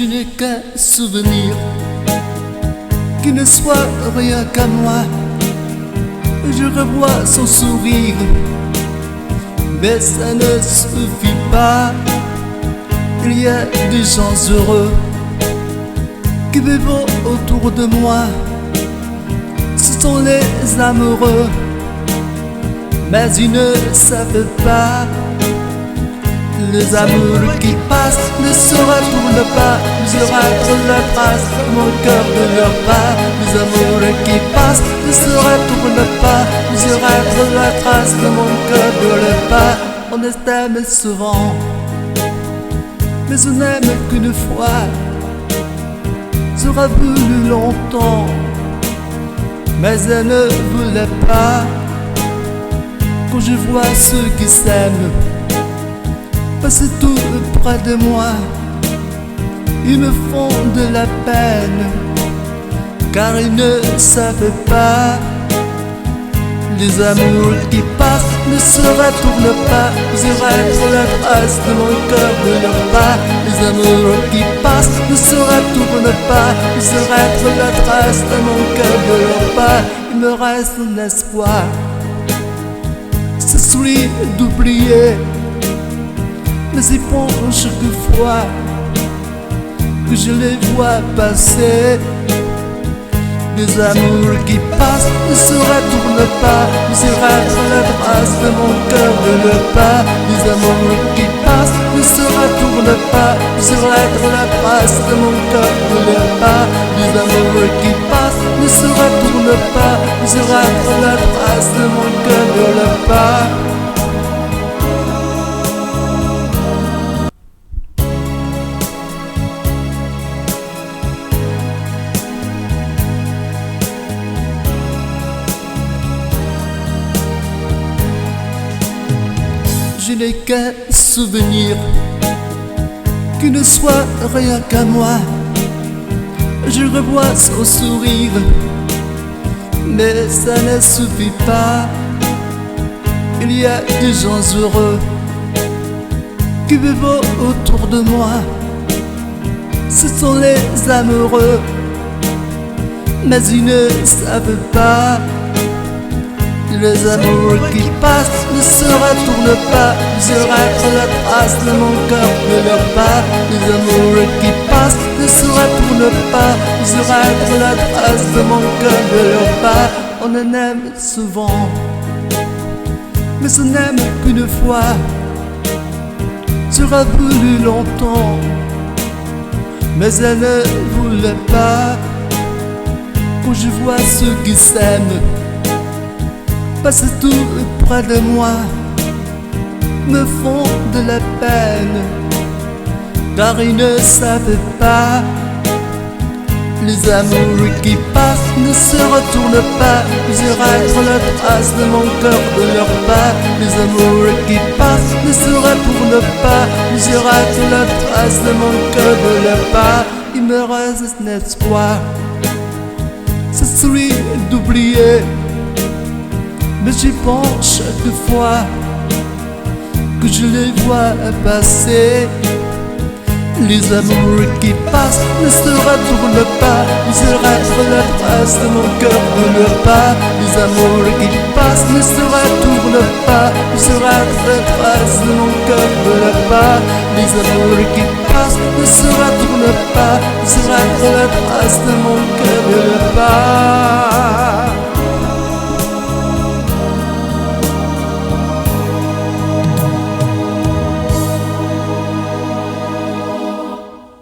n'ai qu'un souvenir qui ne soit rien qu'à moi. Je revois son sourire, mais ça ne suffit pas. Il y a des gens heureux qui vivent autour de moi. Ce sont les amoureux, mais ils ne savent pas. Les amours qui passent ne se retournent pas. Je rate la trace dans mon cœur de leur pas. Les amours qui passent ne se retournent pas. Je rate la trace dans mon cœur de leur pas. On s'aime souvent, mais on n'aime qu'une fois. Sera voulu longtemps, mais elle ne voulait pas. Quand je vois ceux qui s'aiment passer tout près de moi, ils me font de la peine, car ils ne savent pas. Les amours qui passent ne se retournent pas. Je rate la trace de mon cœur de leur pas. Les amours qui passent ne se retournent pas. Je rate la trace de mon cœur de leur pas. Il me reste un espoir, c'est celui d'oublier. Mais ils font chaque fois que je les vois passer. Les amours qui passent ne se retournent pas. Je rate la trace de mon cœur de leur pas. Les amours qui passent ne se retournent pas. Je rate la trace de mon cœur de leur pas. Les amours qui passent ne se retournent pas. Je rate la trace de mon cœur de leur pas. Je n'ai qu'un souvenir qui ne soit rien qu'à moi. Je revois son sourire, mais ça ne suffit pas. Il y a des gens heureux qui vivent autour de moi. Ce sont les amoureux, mais ils ne savent pas. Les amours qui passent ne se retournent pas. Je rate la trace de mon cœur de leur pas. Les amours qui passent ne se retournent pas. Je rate la trace de mon cœur de leur pas. On en aime souvent, mais on n'aime qu'une fois. Sera voulu longtemps, mais elle ne voulait pas. Quand je vois ceux qui s'aiment passer tout près de moi, me font de la peine, car ils ne savent pas. Les amours qui passent ne se retournent pas. Je rate la trace de mon cœur de leur pas. Les amours qui passent ne se retournent pas. Je rate la trace de mon cœur de leur pas. Il me reste un espoir, c'est celui d'oublier. Mais j'y pense chaque fois que je les vois passer. Les amours qui passent ne se retournent pas. Je rate la trace de mon cœur de leur pas. Les amours qui passent ne se retournent pas. Je rate la trace de mon cœur de leur pas. Les amours qui passent ne se retournent pas. Je rate la trace de mon cœur de leur pas.